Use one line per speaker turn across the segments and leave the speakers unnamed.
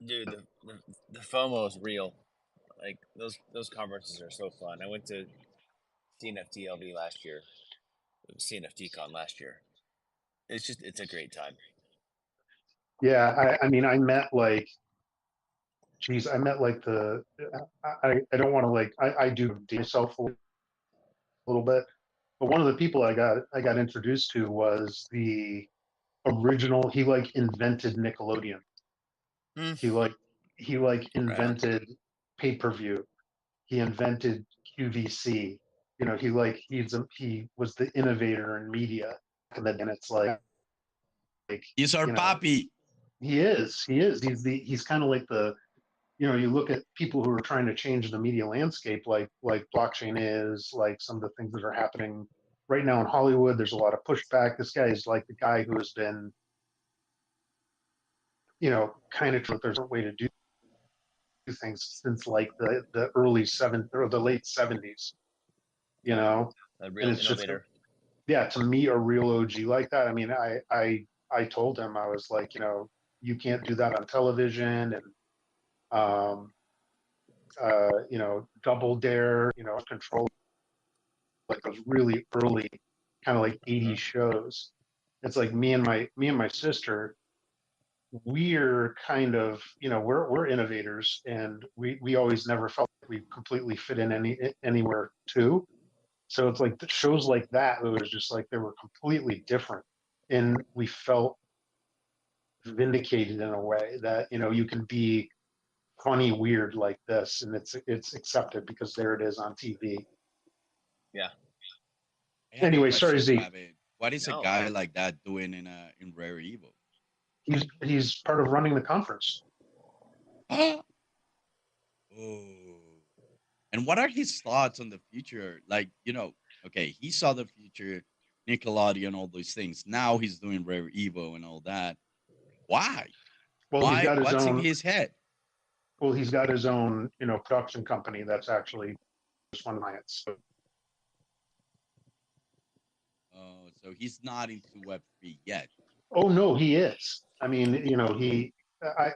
Dude, the FOMO is real. Like those conferences are so fun. I went to CNFTLV last year. It was CNFTCon last year. It's a great time.
Yeah, I mean, I met like, geez, I met like I don't want to like, I do date myself a little bit, but one of the people I got introduced to was the original. He like invented Nickelodeon.
Mm,
He like he like
right.
invented pay-per-view. He invented QVC. He was the innovator in media, and it's like
He's our
you know
papi.
he is he's kind of like the you look at people who are trying to change the media landscape, like blockchain is, like some of the things that are happening right now in Hollywood. There's a lot of pushback. This guy is like the guy who has been, kind of there's a way to do things since like the early seven or the late 70s, you
Yeah.
know,
A
and
real
it's just,
innovator.
yeah, to meet a real OG like that. I mean, I told him, I was like, you can't do that on television, and um, Double Dare, Control, like those really early kind of like
Uh-huh.
80s shows. It's like me and my sister, we're kind of, we're innovators, and we always never felt like we completely fit in anywhere too. So it's like the shows like that, it was just like they were completely different, and we felt vindicated in a way that you can be funny weird like this, and it's accepted because there it is on TV.
Yeah.
I have a
Anyway, sorry,
question,
Z.
Rabbit. What is a
No.
guy like that doing in Rare Evil?
He's part of running the conference.
Oh. And what are his thoughts on the future? Like, okay, he saw the future, Nickelodeon, all those things. Now he's doing Rare Evo and all that. Why?
Well, he's
Why?
got his
What's in
own.
his head?
Well, he's got his own, production company that's actually just one client. So,
Oh, so he's not into Web3 yet.
oh no, he is. I mean,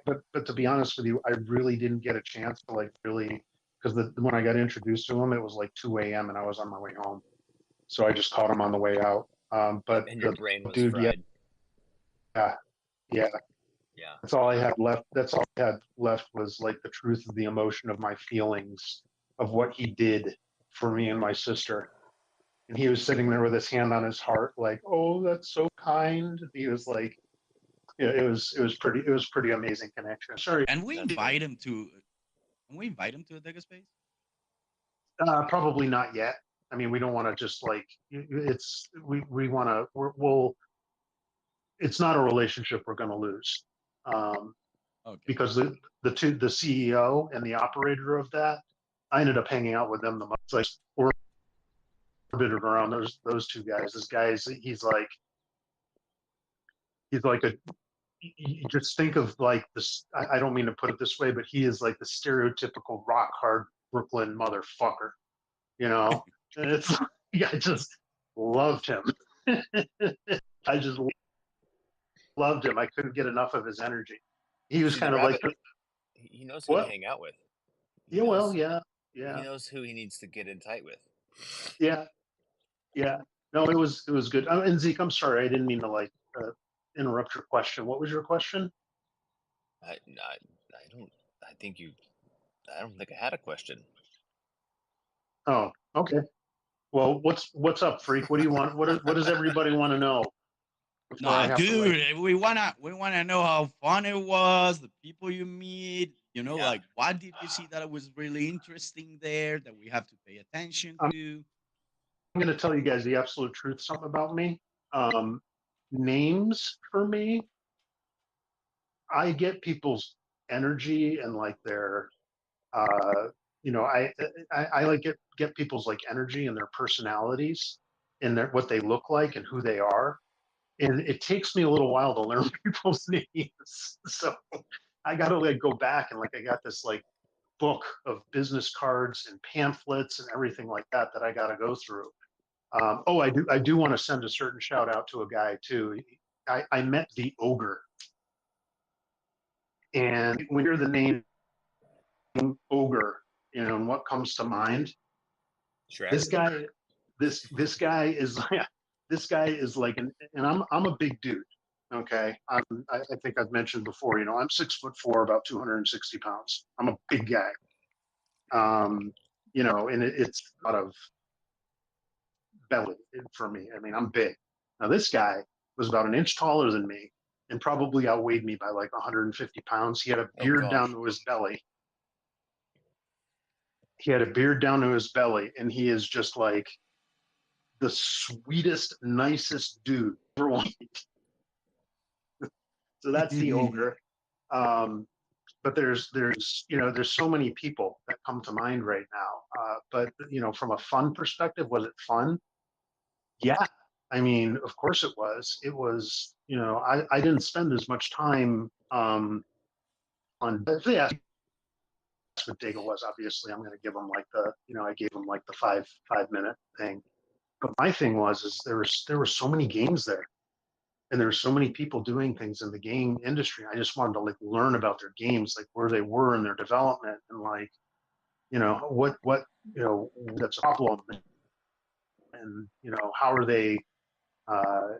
but to be honest with you, I really didn't get a chance to like really, because when I got introduced to him, it was like 2 a.m. and I was on my way home, so I just caught him on the way out. But
And your
the
brain was
dude, yeah,
fried.
yeah,
Yeah.
that's all I had left. That's all I had left was like the truth of the emotion of my feelings of what he did for me and my sister. And he was sitting there with his hand on his heart, like, "Oh, that's so kind." He was like, yeah, it was pretty amazing connection. Sorry,
And we
That's great.
invite him to can we invite him to a DEGA space?
probably not yet. I mean, we don't want to just like it's we want to we'll it's not a relationship we're going to lose, um,
Okay.
because the CEO and the operator of that, I ended up hanging out with them the most. Like, orbited around those two guys. This guy's he's like a you just think of like this. I don't mean to put it this way, but he is like the stereotypical rock hard Brooklyn motherfucker. And it's yeah, I just loved him. I just loved him. I couldn't get enough of his energy. He was
See, the
kind of like
rabbit, he knows who to
what?
hang out with. He
Yeah, well,
knows
yeah,
he
yeah,
knows who he needs to get in tight with.
yeah, yeah. No, it was good. And Zeke, I'm sorry, I didn't mean to like interrupt your question. What was your question?
I don't I think you I don't think I had a question.
Oh, okay. Well, what's up, freak? What do you want? What does everybody want to know before I
Nah,
have to like?
dude, we wanna know how fun it was, the people you meet,
Yeah.
like what did you see that was really interesting there that we have to pay attention
I'm
to?
going to tell you guys the absolute truth, something about me. Um, Names for me, I get people's energy and like their, uh, I like get people's like energy and their personalities and what they look like and who they are. And it takes me a little while to learn people's names. So I got to like go back and like I got this like book of business cards and pamphlets and everything like that I got to go through. Oh, I do want to send a certain shout out to a guy too. I met the ogre. And when you're the name ogre, you know, and what comes to mind,
Shrek.
this guy, this guy is this guy is like and I'm a big dude. Okay, I think I've mentioned before. You know, I'm 6'4", about 260 pounds. I'm a big guy. You know, and it's out of belly for me. I mean, I'm big. Now this guy was about an inch taller than me and probably outweighed me by like 150 pounds. He had a
Oh
beard
gosh.
down to his belly. He had a beard down to his belly, and he is just like the sweetest, nicest dude ever want. So that's the ogre. But there's you know there's so many people that come to mind right now. But you know, from a fun perspective, was it fun? Yeah. I mean, of course it was. It was, you know, I didn't spend as much time on, but yeah, that's what DEGA was. Obviously, I'm going to give them like the, you know, I gave them like the 5 minute thing. But my thing was, is there were so many games there, and there were so many people doing things in the game industry. I just wanted to like learn about their games, like where they were in their development, and like, you know, what you know that's a problem, and you know how are they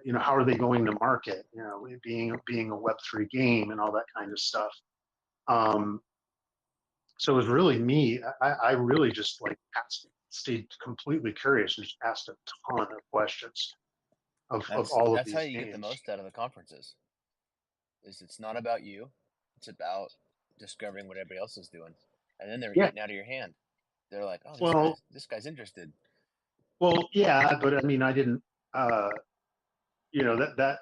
you know, how are they going to market? You know, being a Web3 game and all that kind of stuff. Um, so it was really me. I really just like stayed completely curious and just asked a ton of questions of all of
That's how
these
you get the
games.
most out of the conferences. Is it's not about you, it's about discovering what everybody else is doing, and then they're
Yeah.
eating out of your hand. They're like, oh,
Well,
this guy's interested.
yeah, but I mean, I didn't. You know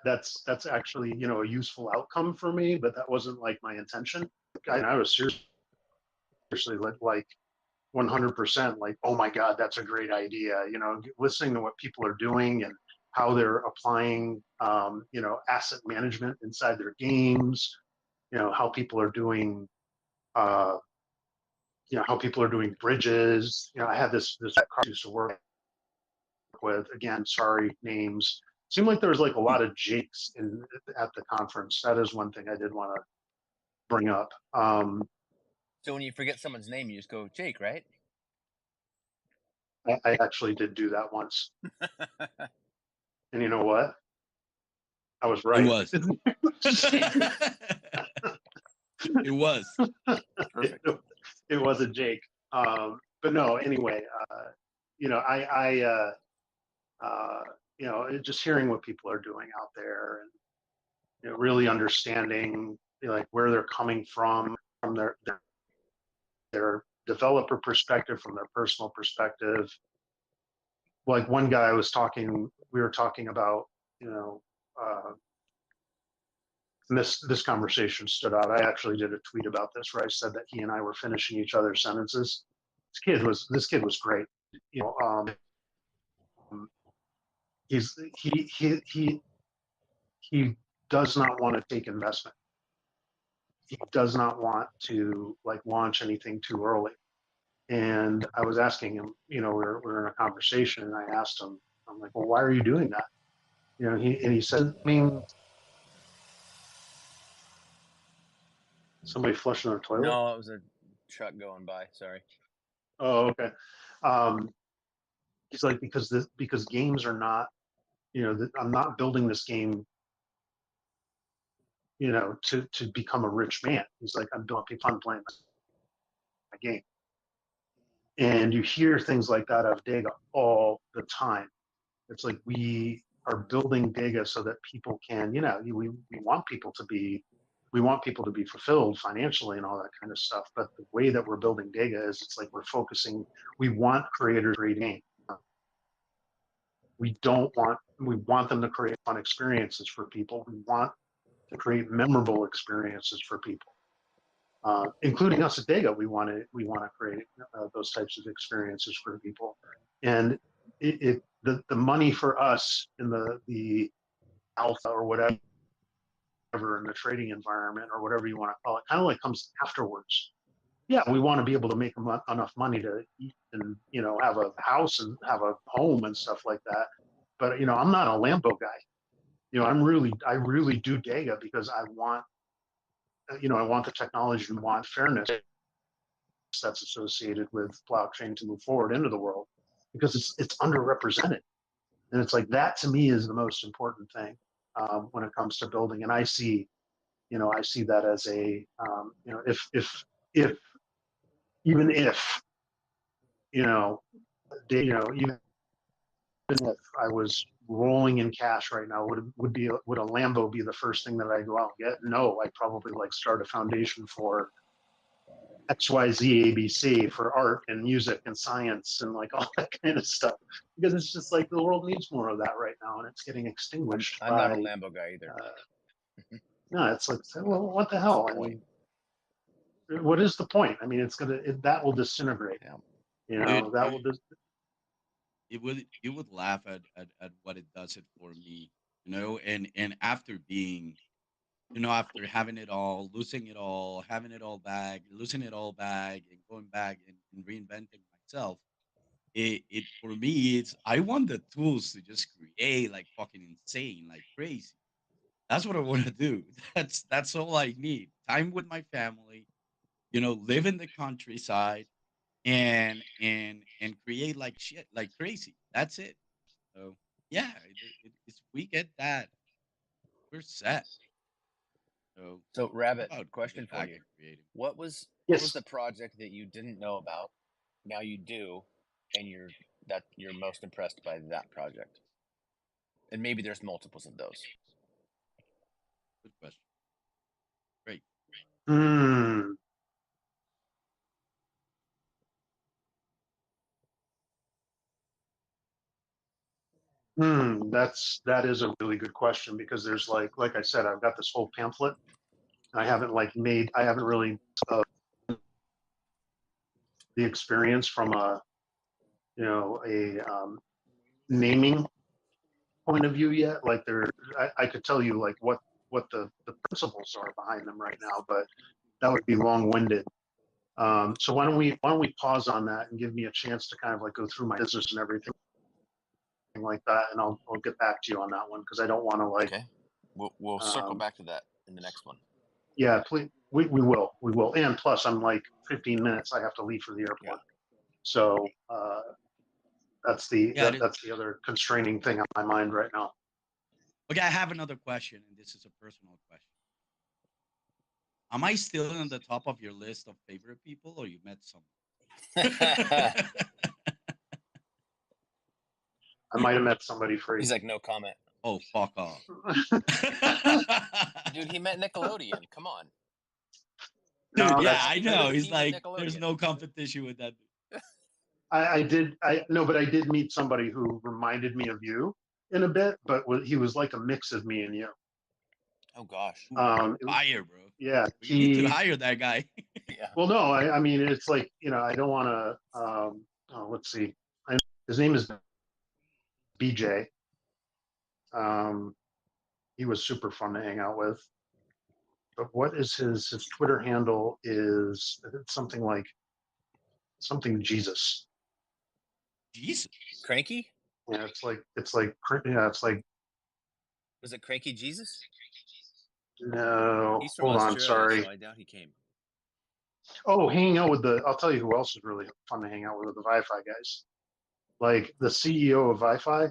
that's actually you know a useful outcome for me, but that wasn't like my intention. I was seriously like 100% like, oh my God, that's a great idea. You know, listening to what people are doing and how they're applying, you know, asset management inside their games, you know, how people are doing, uh, you know, how people are doing bridges. You know, I had this car I used to work with, again, sorry, names. Seemed like there was like a lot of Jakes at the conference. That is one thing I did want to bring up.
So when you forget someone's name, you just go Jake, right?
I actually did do that once. And you know what? I was
It
right.
was. It was.
Perfect.
It wasn't Jake. But no, anyway, you know, you know, just hearing what people are doing out there and, you know, really understanding, you know, like where they're coming from their developer perspective, from their personal perspective. Like one guy we were talking about, you know, and this conversation stood out. I actually did a tweet about this where I said that he and I were finishing each other's sentences. This kid was great. You know, he's he does not want to take investment. He does not want to like launch anything too early. And I was asking him, you know, we're in a conversation, and I asked him, I'm like, well, why are you doing that? You know, he said, I mean, somebody flushing their toilet.
No, it was a truck going by. Sorry.
Oh, okay. Um, he's like, because games are not, you know, I'm not building this game, you know, to become a rich man. He's like, I'm doing fun playing my game. And you hear things like that of DEGA all the time. It's like we are building DEGA so that people can, you know, we want people to be, we want people to be fulfilled financially and all that kind of stuff. But the way that we're building DEGA is it's like we're focusing, we want creators to create game. We want them to create fun experiences for people. We want to create memorable experiences for people. Including us at DEGA, we want to create those types of experiences for people, and the money for us in the alpha or whatever in the trading environment or whatever you want to call it, kind of like comes afterwards. Yeah, we want to be able to make enough money to eat and you know have a house and have a home and stuff like that. But you know, I'm not a Lambo guy. You know, I really do DEGA because I want I want the technology and want fairness that's associated with blockchain to move forward into the world, because it's underrepresented. And it's like, that to me is the most important thing when it comes to building. And I see that as a, if even if, even if I was rolling in cash right now, would a Lambo be the first thing that I go out and get? No, I'd probably like start a foundation for XYZ ABC for art and music and science and like all that kind of stuff, because it's just like the world needs more of that right now, and it's getting extinguished.
I'm not a Lambo guy either.
No, it's like, well, what the hell? I mean, what is the point? I mean, that will disintegrate.
Yeah.
Dude, that will just.
You would laugh at what it does it for me, and after being, after having it all, losing it all, having it all back, losing it all back, and going back and reinventing myself, it for me, it's, I want the tools to just create like fucking insane, like crazy. That's what I want to do. That's all I need. Time with my family, live in the countryside, and create like shit, like crazy. That's it. So yeah, it's, we get that, we're set.
So Rabbit,
About to
question
get
for
back
you.
to creating.
What was
Yes.
the project that you didn't know about? Now you do, and you're most impressed by that project? And maybe there's multiples of those.
Good question. Great.
That is a really good question, because there's like I said, I've got this whole pamphlet. I haven't really the experience from a naming point of view yet. Like I could tell you like what the principles are behind them right now, but that would be long-winded. So why don't we pause on that and give me a chance to kind of like go through my business and everything like that, and I'll get back to you on that one, because I don't want to like.
Okay. We'll circle back to that in the next one.
Yeah, please. We will. And plus, I'm like 15 minutes. I have to leave for the airport.
Yeah.
So that's the
Yeah,
that's the other constraining thing on my mind right now.
Okay, I have another question, and this is a personal question. Am I still on the top of your list of favorite people, or you met someone?
I might have met somebody free.
He's like, no comment.
Oh, fuck off.
Dude, he met Nickelodeon. Come on.
Dude,
No,
yeah, I know. He's
King
like,
of
there's
Nickelodeon.
no competition with that.
I did meet somebody who reminded me of you in a bit, but he was like a mix of me and you.
Oh gosh.
Fire, bro.
Yeah,
you need to hire that guy.
Yeah.
Well, no, I mean, it's like, I don't want to. Let's see. His name is BJ. He was super fun to hang out with. But what is his Twitter handle? Is something like something Jesus?
Jesus.
Cranky?
Yeah, it's like
Was it Cranky Jesus?
No,
He's from
hold on,
Australia,
sorry.
so I doubt he came.
Oh, hanging out with I'll tell you who else is really fun to hang out with the Wi-Fi guys. Like the CEO of Wi-Fi,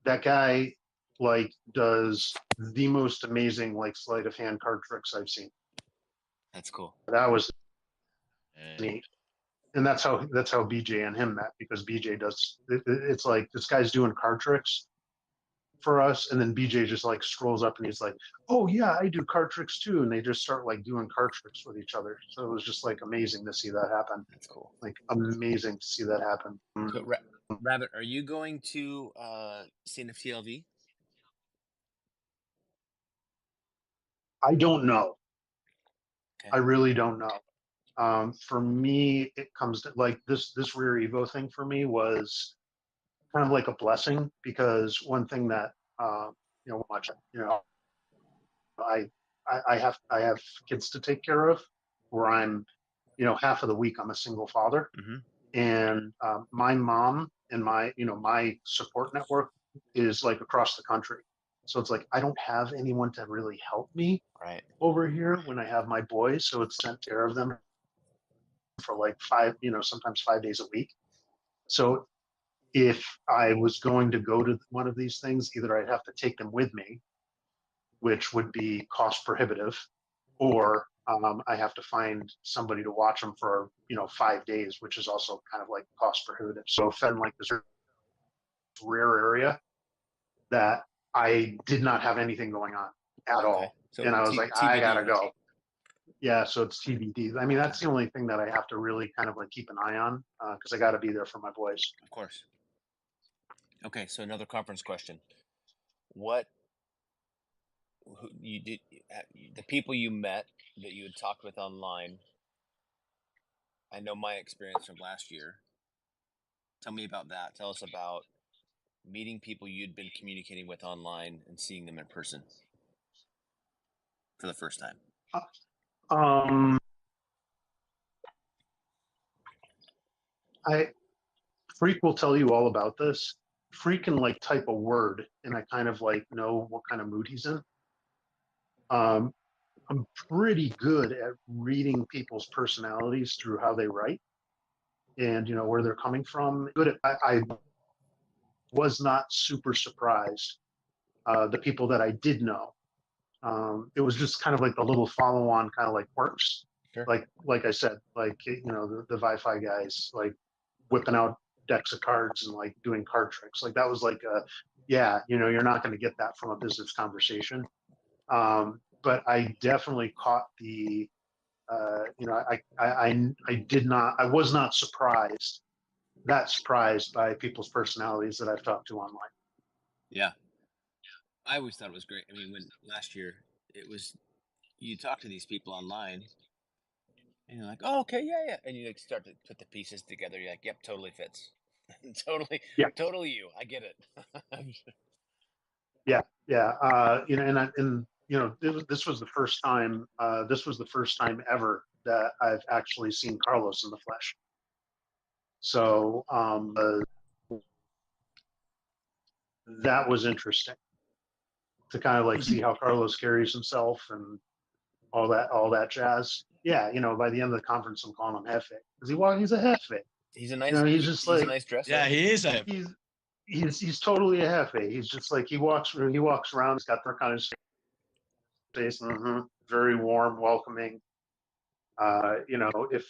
that guy like does the most amazing like sleight of hand card tricks I've seen.
That's cool.
That was neat. And that's how BJ and him met, because BJ does it's like this guy's doing card tricks for us, and then BJ just like scrolls up and he's like, oh yeah, I do card tricks too, and they just start like doing card tricks with each other. So it was just like amazing to see that happen.
That's cool.
Like amazing to see that happen.
So, Rabbit, are you going to CNFTLV?
I don't know.
Okay.
I really don't know. For me, it comes to like this RareEvo thing for me was kind of like a blessing, because one thing that I have kids to take care of, where I'm half of the week I'm a single father, and my mom and my support network is like across the country. So it's like I don't have anyone to really help me
Right.
over here when I have my boys. So it's sent care of them for like 5, sometimes 5 days a week. So if I was going to go to one of these things, either I'd have to take them with me, which would be cost prohibitive, or I have to find somebody to watch them for 5 days, which is also kind of like cost prohibitive. So if in like this rare area that I did not have anything going on at
Okay.
all,
So
and I was like, I
TBD,
gotta
huh?
go. Yeah, so it's TBD. I mean, that's the only thing that I have to really kind of like keep an eye on because I got to be there for my boys.
Of course. Okay, so another conference question. What you did the people you met that you had talked with online? I know my experience from last year. Tell me about that. Tell us about meeting people you'd been communicating with online and seeing them in person for the first time.
Um, I Freak will tell you all about this. Freak can like type a word, and I kind of like know what kind of mood he's in. Um, I'm pretty good at reading people's personalities through how they write and where they're coming from. Good at, I was not super surprised. The people that I did know, it was just kind of like the little follow-on kind of like quirks.
Sure.
Like I said, like the Wi-Fi guys like whipping out decks of cards and like doing card tricks. Like that was like yeah, you're not going to get that from a business conversation. But I definitely caught the I was not surprised by people's personalities that I've talked to online.
Yeah. I always thought it was great. I mean, when last year it was, you talk to these people online and you're like, oh, okay, yeah, yeah. And you like start to put the pieces together. You're like, yep, totally fits. Totally,
Yeah.
totally you. I get it.
Yeah, yeah. This was the first time. This was the first time ever that I've actually seen Carlos in the flesh. So that was interesting to kind of like see how Carlos carries himself and all that jazz. Yeah, by the end of the conference, I'm calling him Hefe because he's a Hefe.
He's a nice.
He's just
he's
like
a nice dresser.
Yeah, he is a.
he's totally a Hefe. He's just like he walks around. He's got that kind of face, very warm, welcoming. If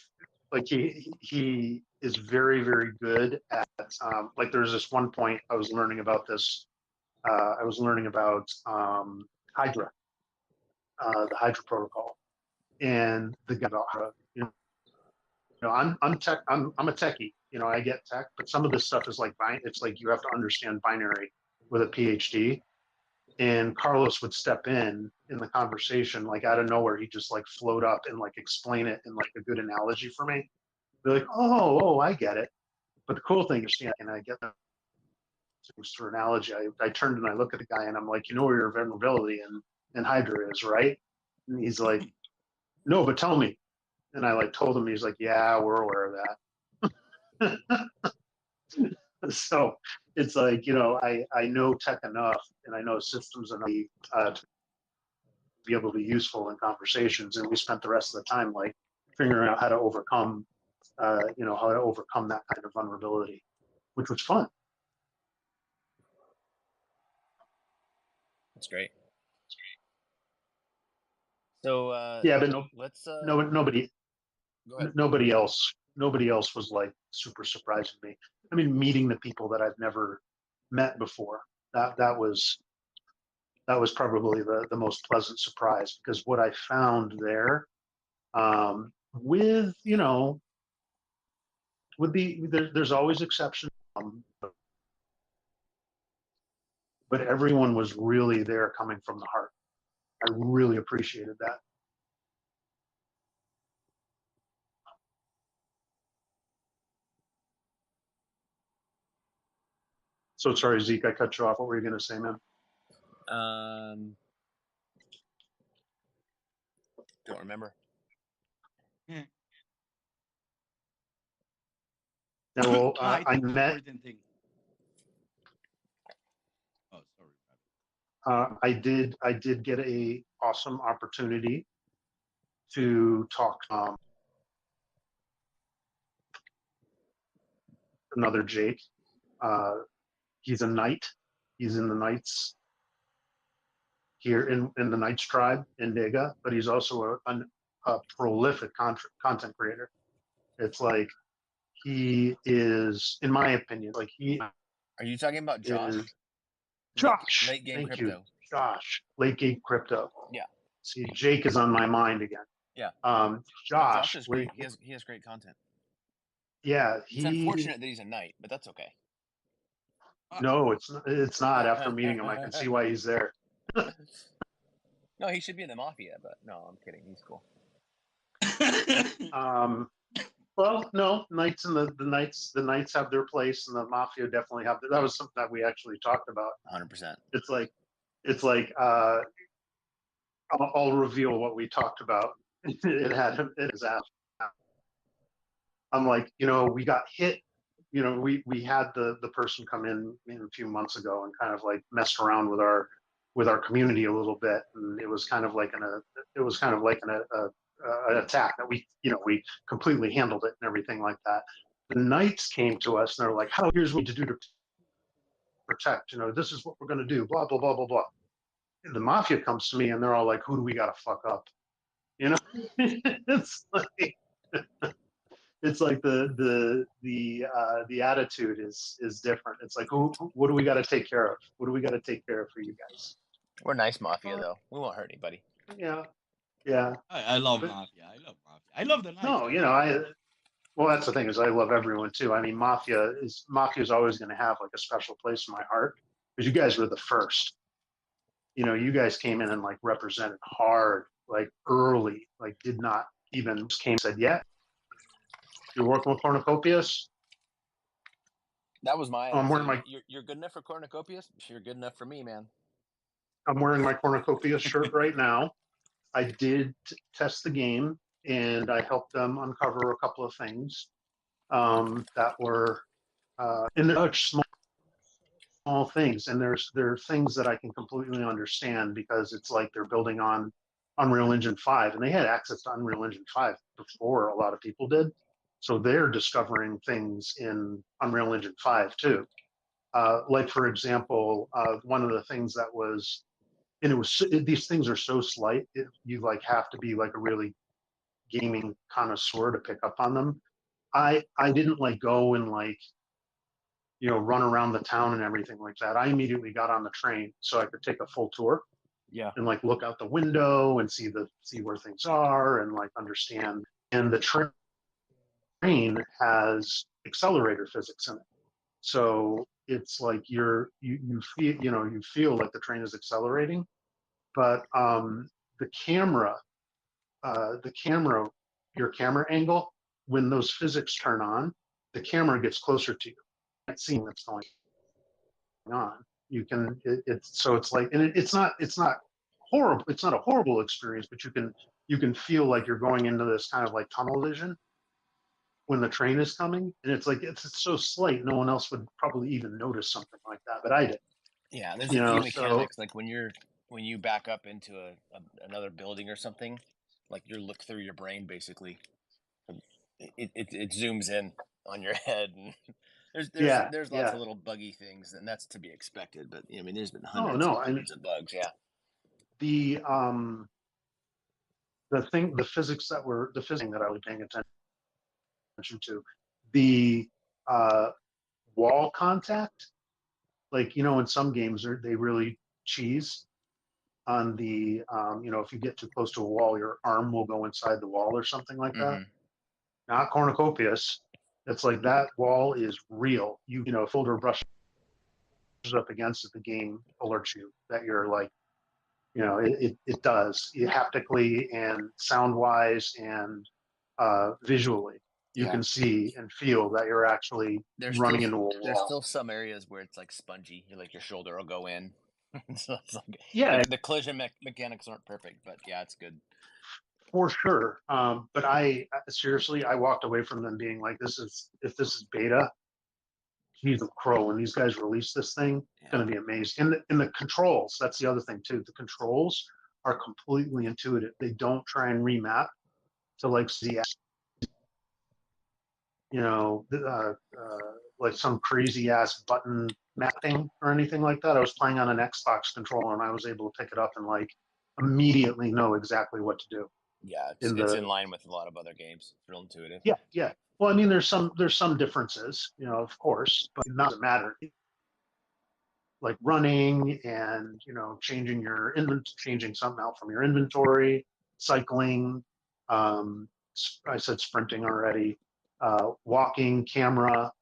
like he is very very good at like there's this one point I was learning about this. I was learning about Hydra, the Hydra protocol, and the guy about how I'm tech. I'm a techie. I get tech, but some of this stuff is like it's like you have to understand binary with a PhD. And Carlos would step in the conversation, like out of nowhere. He'd just like float up and like explain it in like a good analogy for me. They're like, oh, I get it. But the cool thing is, and I get things through analogy. I turned and I look at the guy and I'm like, where your vulnerability in Hydra is, right? And he's like, no, but tell me. And I like told him. He's like, yeah, we're aware of that. So it's like, I know tech enough and I know systems enough to be able to be useful in conversations. And we spent the rest of the time like figuring out how to overcome, how to overcome that kind of vulnerability, which was fun.
That's great. So
Yeah, but
let's
nobody else was like super surprising me. I mean, meeting the people that I've never met before, that was probably the most pleasant surprise, because what I found there, with there's always exceptions, but everyone was really there coming from the heart. I really appreciated that. So sorry, Zeke, I cut you off. What were you going to say, man?
Don't remember.
Yeah.
Yeah, well,
I
I
think the
met.
important thing. Oh, sorry.
I did get a awesome opportunity to talk another Jake. He's a knight. He's in the Knights here in the Knights tribe in DEGA, but he's also a prolific content creator. It's like he is, in my opinion, like he
Are you talking about Josh?
is Josh.
Late game
Thank
crypto.
you, Josh. Late game crypto.
Yeah.
See, Jake is on my mind again.
Yeah.
Josh
is great. He has great content.
Yeah,
It's unfortunate that he's a knight, but that's okay.
No, it's not. After meeting him, I can see why he's there.
No, he should be in the mafia, but no, I'm kidding. He's cool.
Well, no, Knights and the Knights have their place, and the Mafia definitely have. That was something that we actually talked about.
100%.
It's like I'll reveal what we talked about. It had him in his ass. I'm like, we got hit. We had the person come in a few months ago and kind of like messed around with our community a little bit, and it was kind of like an attack that we completely handled it and everything like that. The Knights came to us and they're like, "How here's what to do to protect. This is what we're going to do." Blah blah blah blah blah. And the Mafia comes to me and they're all like, "Who do we got to fuck up?" It's like it's like the attitude is different. It's like, what do we got to take care of? What do we got to take care of for you guys?
We're nice Mafia though. We won't hurt anybody.
Yeah.
I love Mafia. I love the Knights.
No, well, that's the thing is I love everyone too. I mean, Mafia is always going to have like a special place in my heart because you guys were the first. You guys came in and like represented hard, like early, like did not even came said, "Yeah, you're working with Cornucopias."
That was my.
I'm wearing
You're good enough for Cornucopias. You're good enough for me, man.
I'm wearing my Cornucopias shirt right now. I did test the game and I helped them uncover a couple of things that were in such small things. And there are things that I can completely understand because it's like they're building on Unreal Engine 5 and they had access to Unreal Engine 5 before a lot of people did. So they're discovering things in Unreal Engine 5 too. Like for example, one of the things that was, and these things are so slight, you like have to be like a really gaming connoisseur to pick up on them. I didn't like go and like run around the town and everything like that. I immediately got on the train so I could take a full tour.
Yeah.
And like look out the window and see where things are and like understand. And the train has accelerator physics in it, so it's like you feel like the train is accelerating, but the camera, your camera angle, when those physics turn on, the camera gets closer to you. You can't see what's going on. You can, so it's like, and it's not horrible. It's not a horrible experience, but you can feel like you're going into this kind of like tunnel vision when the train is coming, and it's like it's so slight, no one else would probably even notice something like that, but I did.
Yeah, there's a few mechanics like when you back up into another building or something, like you look through your brain basically. It zooms in on your head, and there's lots of little buggy things, and that's to be expected. But I mean, there's been hundreds of bugs. Yeah.
The physics that I was paying attention to, the wall contact, like in some games they really cheese on the if you get too close to a wall, your arm will go inside the wall or something like that. Not Cornucopias. It's like that wall is real. Folder brush up against it, the game alerts you that you're like, it does haptically and sound wise and visually. You can see and feel that you're actually running into a wall.
There's still some areas where it's like spongy. Like your shoulder will go in. So it's
like,
the collision mechanics aren't perfect, but yeah, it's good.
For sure. But I seriously, I walked away from them being like, if this is beta, geez, crow, when these guys release this thing, it's going to be amazing. And the controls, that's the other thing too. The controls are completely intuitive. They don't try and remap to like the, like some crazy ass button mapping or anything like that. I was playing on an Xbox controller and I was able to pick it up and like immediately know exactly what to do.
Yeah, it's in line with a lot of other games. It's real intuitive.
Yeah. Well, I mean, there's some differences, of course, but it doesn't matter. Like running and changing changing something out from your inventory, cycling. I said sprinting already. Walking, camera.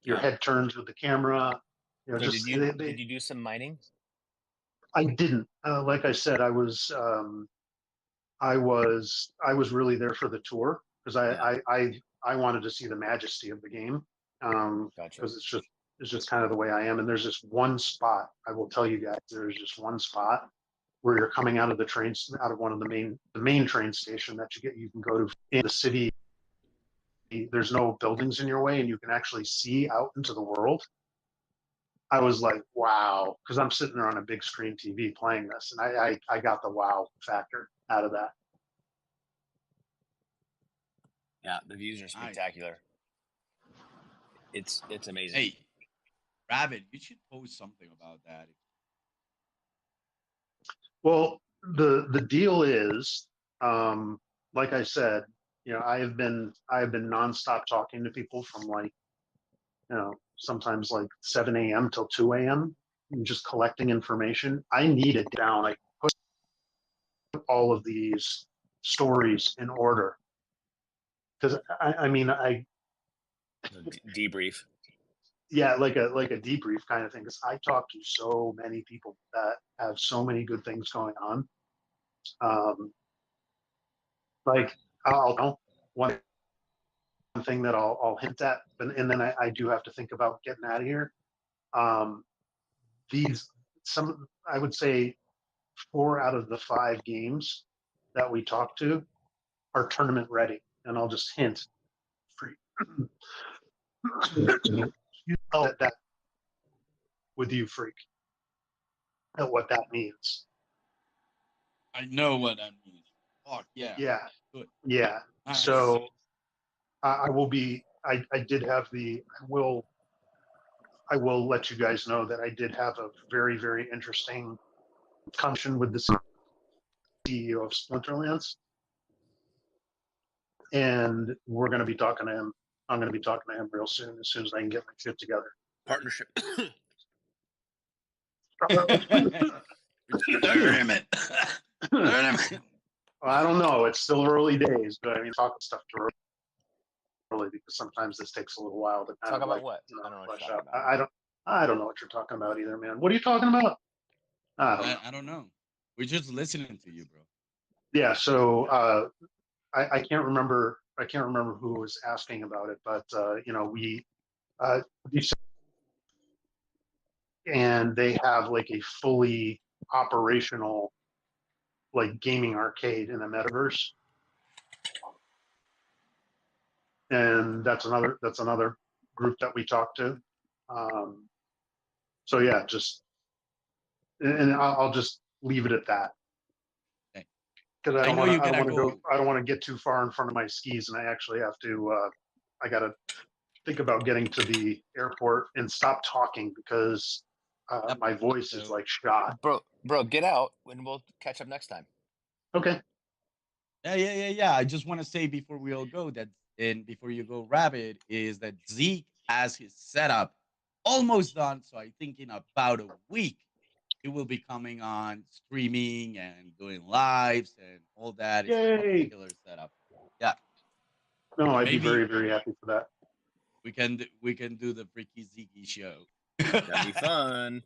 Your head turns with the camera.
So
just
did you do some mining?
I didn't. Like I said, I was really there for the tour because I wanted to see the majesty of the game.
Gotcha.
Because it's just kind of the way I am. And there's just one spot, I will tell you guys, there's just one spot where you're coming out of the trains, out of one of the main train station that you can go to in the city. There's no buildings in your way and you can actually see out into the world. I was like, wow, because I'm sitting there on a big screen TV playing this, and I got the wow factor out of that.
Yeah, the views are spectacular. It's amazing.
Hey, Rabbit, you should post something about that.
Well, the deal is, like I said, I have been nonstop talking to people from like, sometimes like 7 a.m. till 2 a.m. and just collecting information. I need it down. I put all of these stories in order because I mean
debrief.
Yeah, like a debrief kind of thing. Because I talk to so many people that have so many good things going on. Like I'll know one thing that I'll hint at, and then I do have to think about getting out of here. I would say 4 out of the 5 games that we talked to are tournament ready, and I'll just hint for you know that with you, freak, at what that means.
I know what that means. Fuck yeah.
Yeah.
Good.
Yeah.
Nice.
So I will be. I did have I will let you guys know that I did have a very, very interesting conversation with the CEO of Splinterlands, and we're going to be talking to him. I'm going to be talking to him real soon as I can get my shit together.
Partnership.
Tournament.
I don't know. It's still early days, but I mean, talking stuff too early because sometimes this takes a little while to kind
talk
of
about what? I don't know what you're talking
about. I don't know what you're talking about either, man. What are you talking about?
I don't know. We're just listening to you, bro.
Yeah. So I can't remember. I can't remember who was asking about it, but and they have like a fully operational like gaming arcade in the metaverse, and that's another group that we talked to. So yeah, and I'll just leave it at that because I don't want to get too far in front of my skis, and I actually have to. I got to think about getting to the airport and stop talking because my voice is like shot.
Bro, get out and we'll catch up next time.
Okay.
Yeah. I just want to say before we all go that, and before you go, Rabbit, is that Zeke has his setup almost done. So I think in about a week, he will be coming on streaming and doing lives and all that.
Yay!
It's a killer setup. Yeah.
No, I'd be very, very happy for that.
We can do the Freaky Zeke show.
That'd be fun.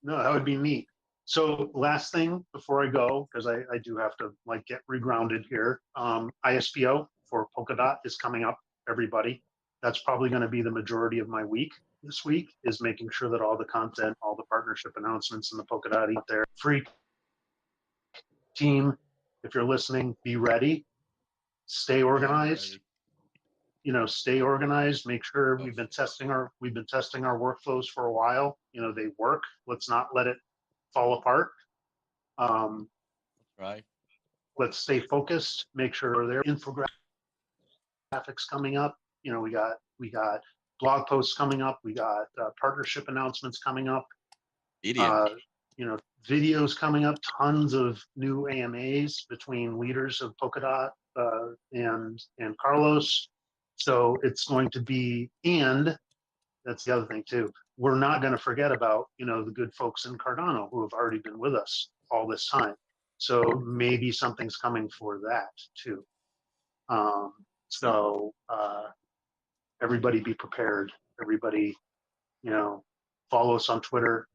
No, that would be neat. So last thing before I go, because I do have to like get regrounded here. ISPO for Polkadot is coming up, everybody. That's probably going to be the majority of my week this week, is making sure that all the content, all the partnership announcements and the Polkadot out there. Free team, if you're listening, be ready. Stay organized. stay organized, make sure we've been testing our workflows for a while. They work. Let's not let it fall apart.
That's right.
Let's stay focused, make sure their infographics coming up. We got blog posts coming up. We got partnership announcements coming up.
Video.
Videos coming up, tons of new AMAs between leaders of Polkadot and Carlos. So it's going to be, and that's the other thing too. We're not going to forget about, the good folks in Cardano who have already been with us all this time. So maybe something's coming for that too. So everybody be prepared. Everybody, follow us on Twitter.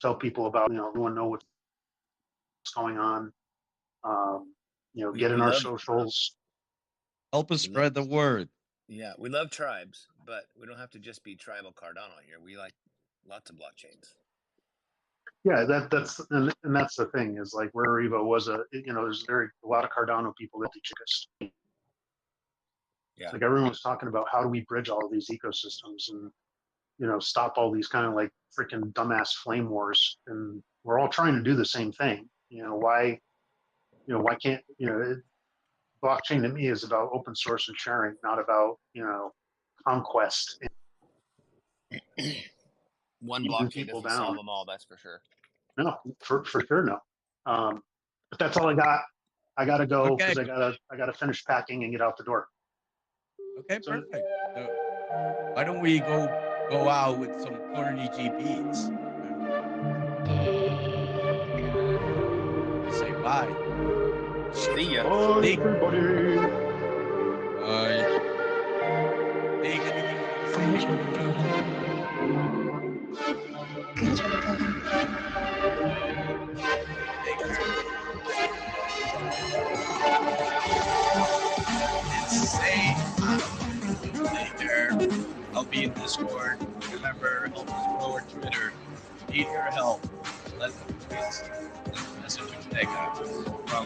Tell people about, everyone know what's going on. Get in our socials.
Help us spread the word.
Yeah, we love tribes, but we don't have to just be tribal Cardano here. We like lots of blockchains.
Yeah, that's the thing is like RareEvo was there's a lot of Cardano people that teach us.
Yeah.
It's like everyone was talking about how do we bridge all of these ecosystems and stop all these kind of like freaking dumbass flame wars, and we're all trying to do the same thing. Why can't blockchain to me is about open source and sharing, not about conquest.
One blockchain doesn't solve them all, that's for sure.
No, for sure no. But that's all I got. I gotta go because I gotta finish packing and get out the door.
Okay, perfect. So why don't we go out with some corny GBs? Say bye.
See ya.
Bye, everybody.
Bye. Insane. Later. I'll be in Discord. Remember, help us grow our Twitter. Need your help. Let's message DEGA from